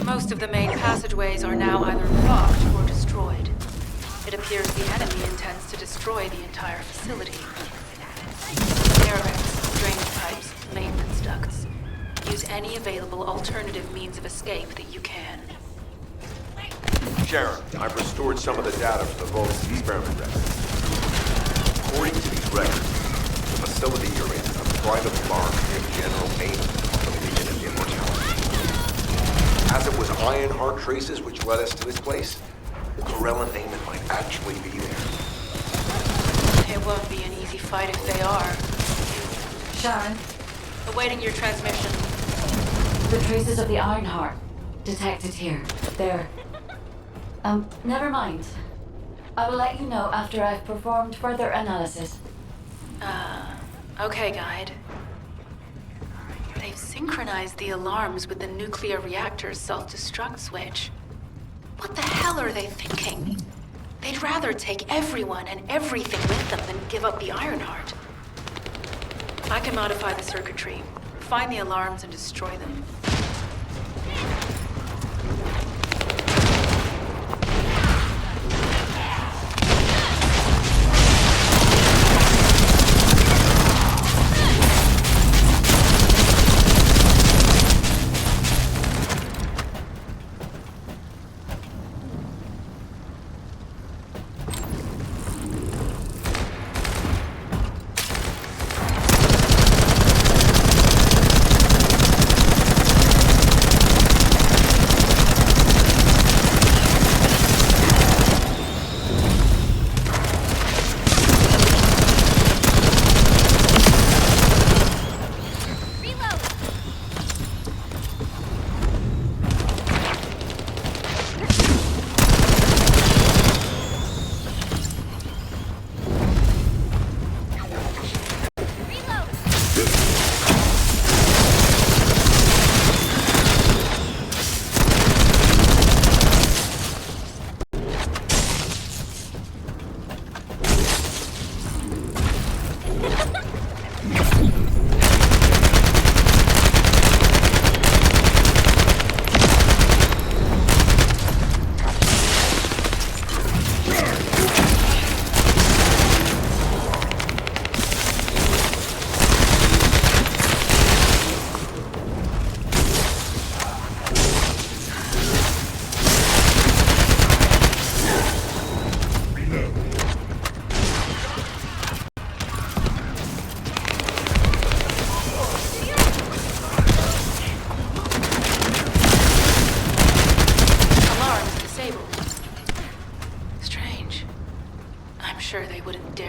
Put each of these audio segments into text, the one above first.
Most of the main passageways are now either blocked or destroyed. It appears the enemy intends to destroy the entire facility. Air vents, drainage pipes, maintenance ducts. Use any available alternative means of escape that you can. Sharon, I've restored some of the data from the Vulcan experiment records. According to these records, the facility you're in, a private farm named General Mayne, for the Legion of Immortality. As it was Ironheart traces which led us to this place, Corell and Eamon might actually be there. It won't be an easy fight if they are. Sharon, Awaiting your transmission. the traces of the Ironheart detected here. They're... never mind. I will let you know after I've performed further analysis. Okay, Guide. They've synchronized the alarms with the nuclear reactor's self-destruct switch. What the hell are they thinking? They'd rather take everyone and everything with them than give up the Ironheart. I can modify the circuitry, find the alarms and destroy them.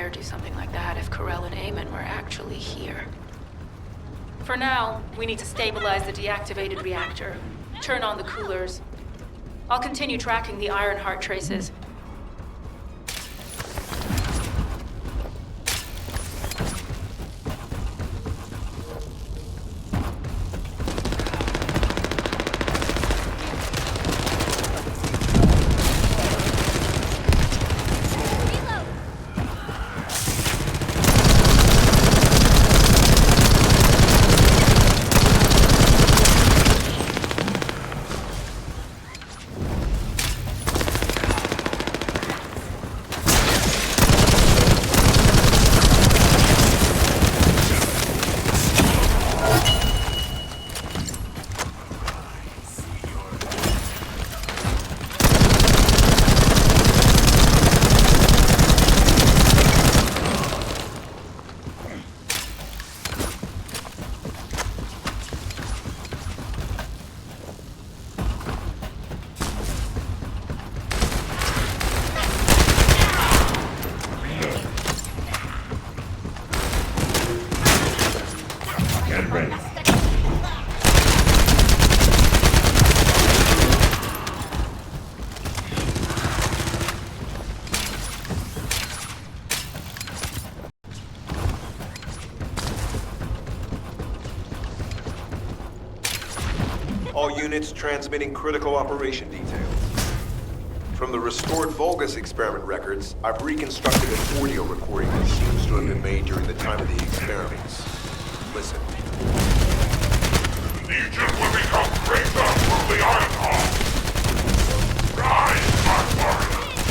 dare do something like that if Corell and Eamon were actually here. For now, we need to stabilize the deactivated reactor, turn on the coolers. I'll continue tracking the Ironheart traces. All units transmitting critical operation details. From the restored Vulgus experiment records, I've reconstructed an audio recording that seems to have been made during the time of the experiments. Listen. The Legion will become greater through the Ironheart. Rise, my warriors!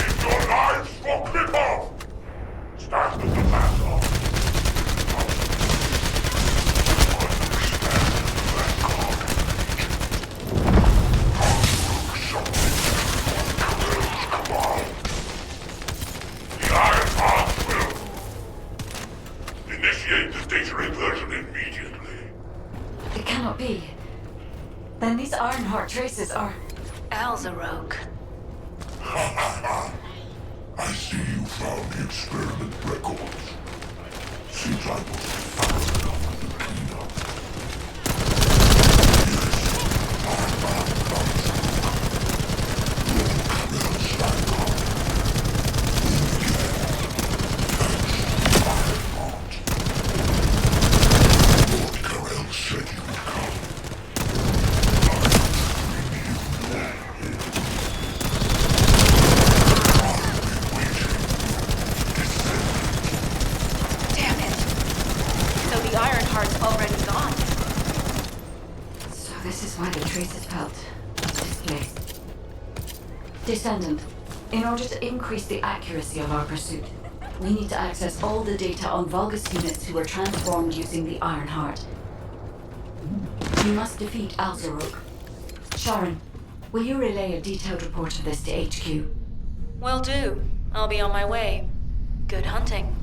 If your lives will clip off, stand at the battle. Initiate the data reversion immediately. It cannot be. Then these Ironheart traces are... Alzarok. I see you found the experiment records. Seems I was fast enough to clean up. Yes, I found Lord Carell said you would come. Damn it! So the Ironheart's already gone. So this is why the traces felt displaced. Descendant, in order to increase the accuracy of our pursuit, we need to access all the data on Vulgus units who were transformed using the Ironheart. We must defeat Alzarok. Sharon, will you relay a detailed report of this to HQ? Will do. I'll be on my way. Good hunting.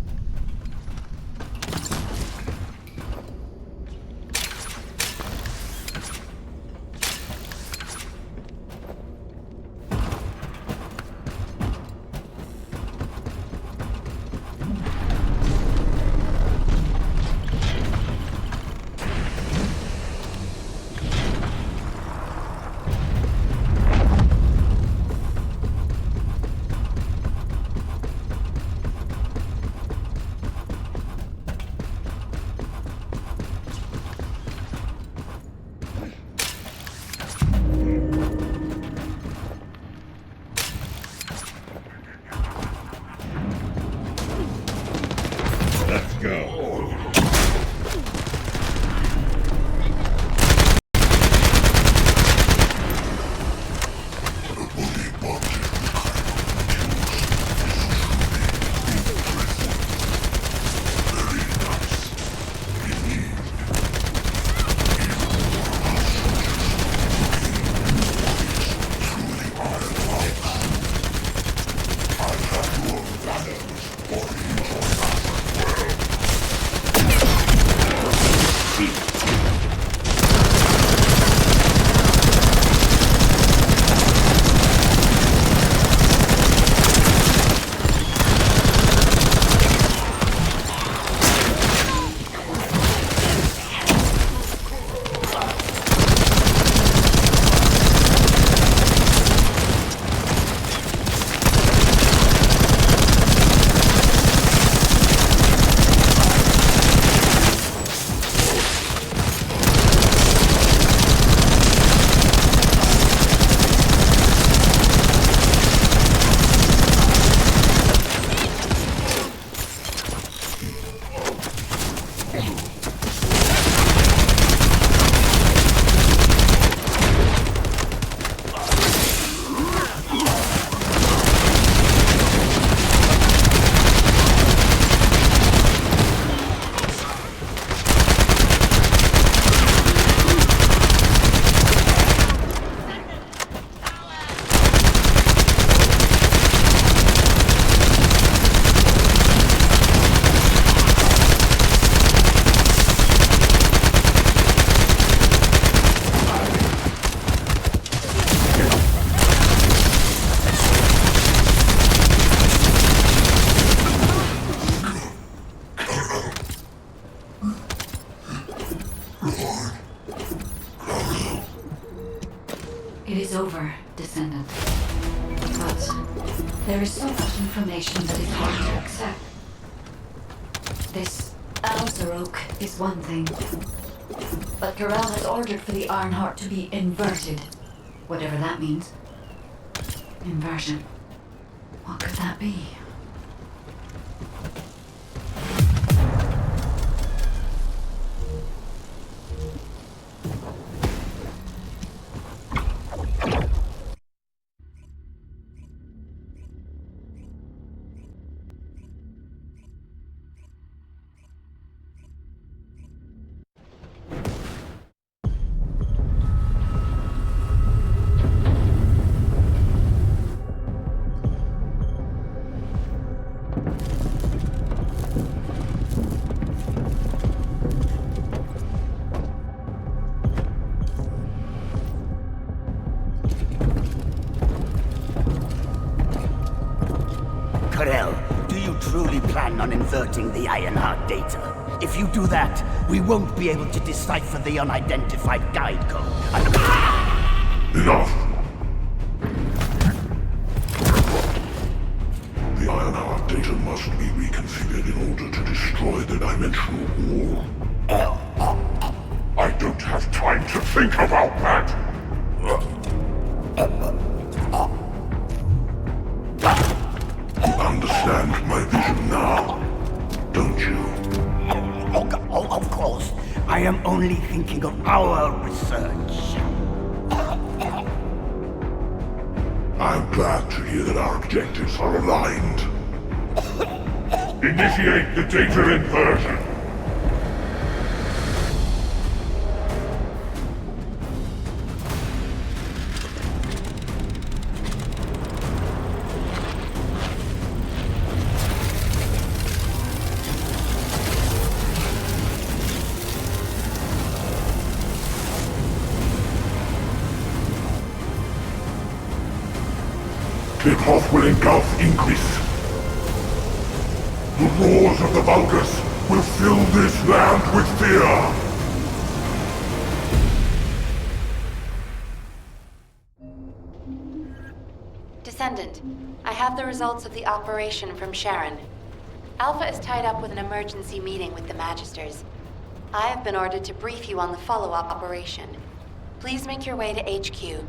It is over, Descendant. But there is so much information that is hard to accept. This Alcer Oak is one thing, but Corel has ordered for the Ironheart to be inverted, whatever that means. Inversion. What could that be? Corel, do you truly plan on inverting the Ironheart data? If you do that, we won't be able to decipher the unidentified guide code. Enough! The Ironheart data must be reconfigured in order to destroy the dimensional wall. I don't have time to think about that! You understand my vision now, don't you? Oh, of course. I am only thinking of our research. I'm glad to hear that our objectives are aligned. Initiate the data inversion. The path will engulf Increase. The roars of the Vulgus will fill this land with fear. Descendant, I have the results of the operation from Sharon. Alpha is tied up with an emergency meeting with the Magisters. I have been ordered to brief you on the follow-up operation. Please make your way to HQ.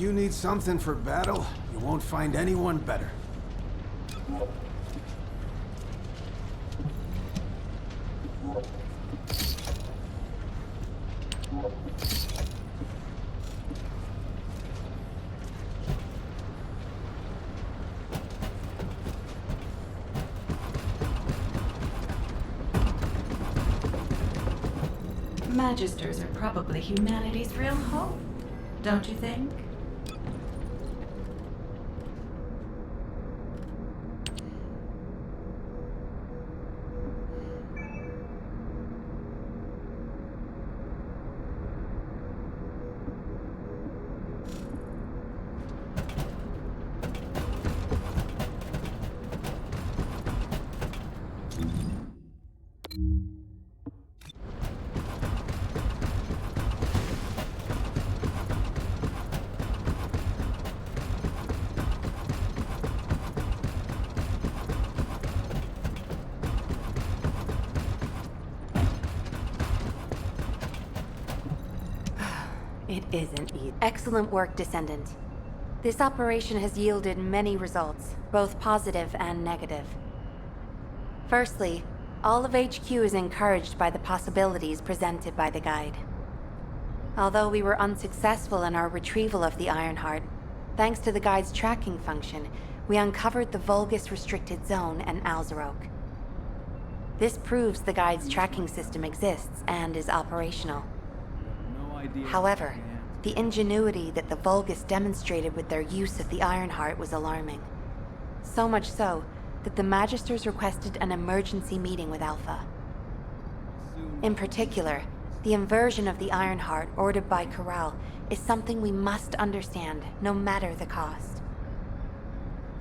you need something for battle, you won't find anyone better. Magisters are probably humanity's real hope, don't you think? It isn't easy. Excellent work, Descendant. This operation has yielded many results, both positive and negative. Firstly, all of HQ is encouraged by the possibilities presented by the guide. Although we were unsuccessful in our retrieval of the Ironheart, thanks to the guide's tracking function, we uncovered the Vulgus restricted zone and Alzarok. This proves the guide's tracking system exists and is operational. However, the ingenuity that the Vulgus demonstrated with their use of the Ironheart was alarming. So much so that the Magisters requested an emergency meeting with Alpha. In particular, the inversion of the Ironheart ordered by Corral is something we must understand, no matter the cost.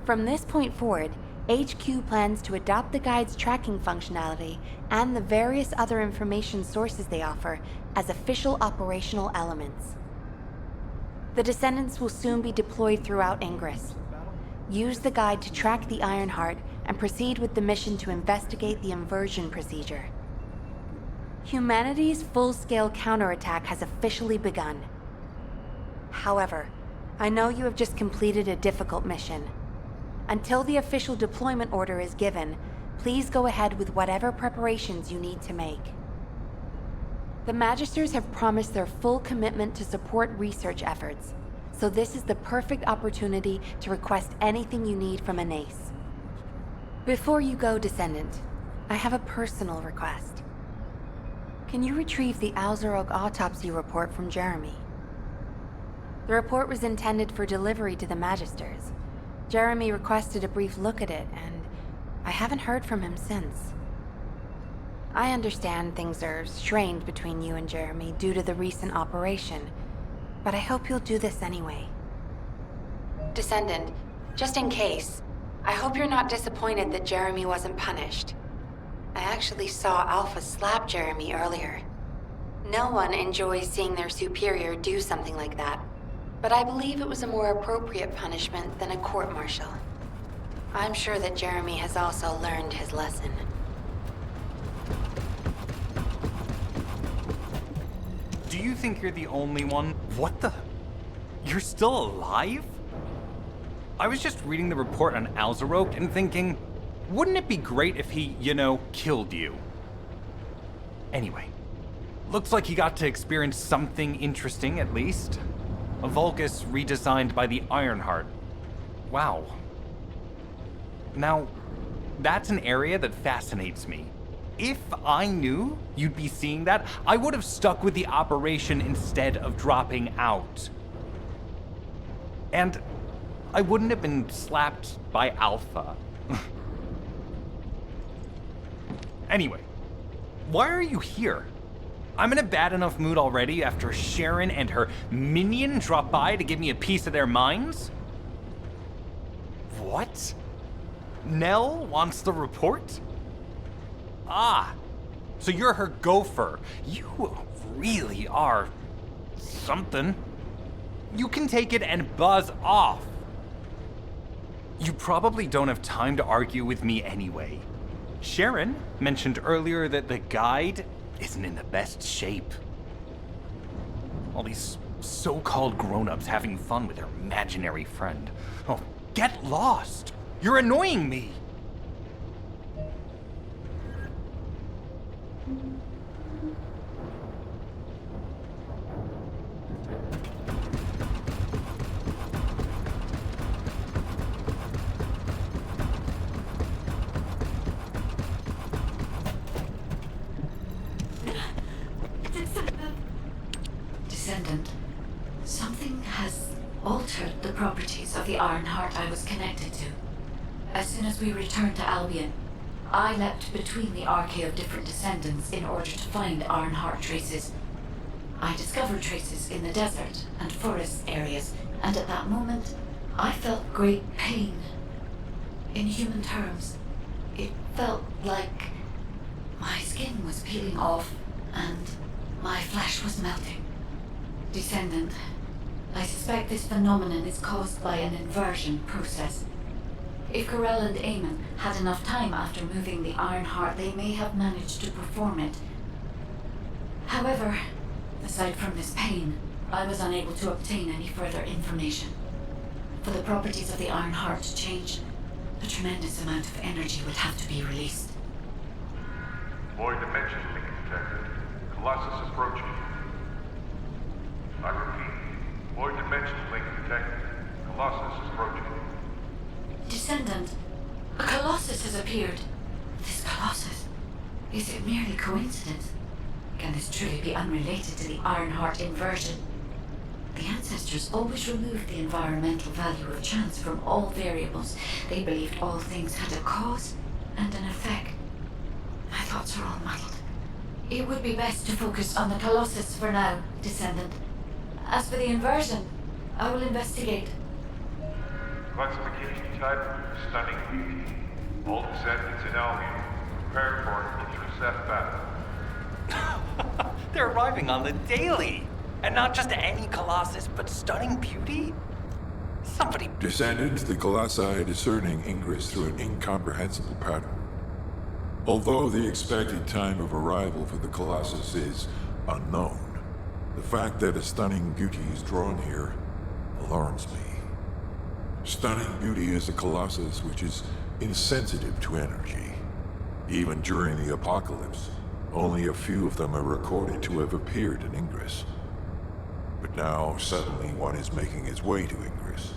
From this point forward, HQ plans to adopt the Guide's tracking functionality and the various other information sources they offer as official operational elements. The Descendants will soon be deployed throughout Ingress. Use the Guide to track the Ironheart and proceed with the mission to investigate the inversion procedure. Humanity's full-scale counterattack has officially begun. However, I know you have just completed a difficult mission. Until the official deployment order is given, please go ahead with whatever preparations you need to make. The Magisters have promised their full commitment to support research efforts, so this is the perfect opportunity to request anything you need from Anais. Before you go, Descendant, I have a personal request. Can you retrieve the Alzarok autopsy report from Jeremy? The report was intended for delivery to the Magisters. Jeremy requested a brief look at it, and I haven't heard from him since. I understand things are strained between you and Jeremy due to the recent operation, but I hope you'll do this anyway. Descendant, just in case, I hope you're not disappointed that Jeremy wasn't punished. I actually saw Alpha slap Jeremy earlier. No one enjoys seeing their superior do something like that, but I believe it was a more appropriate punishment than a court-martial. I'm sure that Jeremy has also learned his lesson. Do you think you're the only one? What the? You're still alive? I was just reading the report on Alzarok and thinking, wouldn't it be great if he, killed you? Anyway, looks like you got to experience something interesting at least. A Vulgus redesigned by the Ironheart. Wow. Now, that's an area that fascinates me. If I knew you'd be seeing that, I would have stuck with the operation instead of dropping out. And I wouldn't have been slapped by Alpha. Anyway, why are you here? I'm in a bad enough mood already after Sharon and her minion drop by to give me a piece of their minds? What? Nell wants the report? Ah, so you're her gopher. You really are something. You can take it and buzz off. You probably don't have time to argue with me anyway. Sharon mentioned earlier that the guide isn't in the best shape. All these so-called grown-ups having fun with their imaginary friend. Oh, get lost! You're annoying me! Descendant, something has altered the properties of the Iron Heart I was connected to. As soon as we returned to Albion, I leapt between the arcade of different descendants in order to find Iron Heart traces. I discovered traces in the desert and forest areas, and at that moment, I felt great pain. In human terms, it felt like my skin was peeling off and my flesh was melting. Descendant, I suspect this phenomenon is caused by an inversion process. If Corell and Eamon had enough time after moving the Iron Heart, they may have managed to perform it. However, aside from this pain, I was unable to obtain any further information. For the properties of the Iron Heart to change, a tremendous amount of energy would have to be released. Void dimension link detected. Colossus approaching. I repeat, void dimension link detected. Colossus approaching. Descendant, a Colossus has appeared. This Colossus, is it merely coincidence? Can this truly be unrelated to the Iron Heart inversion? The ancestors always removed the environmental value of chance from all variables. They believed all things had a cause and an effect. My thoughts are all muddled. It would be best to focus on the Colossus for now, Descendant. As for the inversion, I will investigate. Classification type, stunning beauty. All descendants in Albion. Prepare for an intercept battle. They're arriving on the daily! And not just any Colossus, but stunning beauty? Somebody... Descendant, the Colossi are discerning Ingress through an incomprehensible pattern. Although the expected time of arrival for the Colossus is unknown, the fact that a stunning beauty is drawn here alarms me. Stunning beauty is a Colossus which is insensitive to energy. Even during the apocalypse, only a few of them are recorded to have appeared in Ingress. But now, suddenly, one is making its way to Ingress.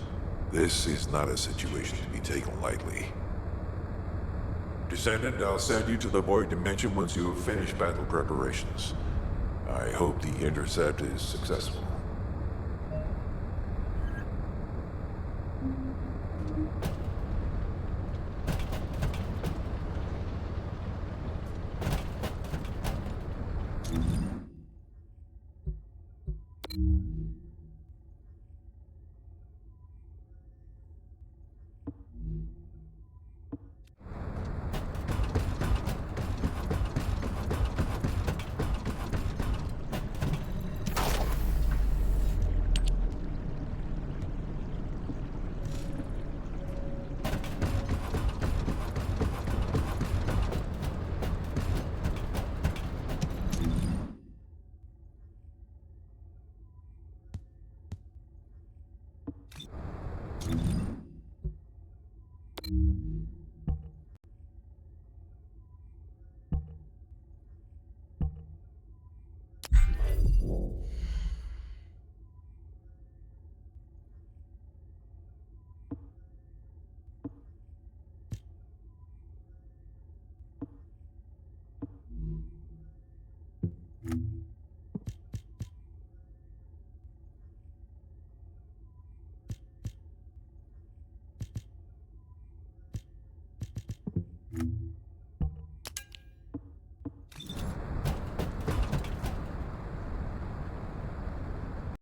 This is not a situation to be taken lightly. Descendant, I'll send you to the Void Dimension once you have finished battle preparations. I hope the intercept is successful.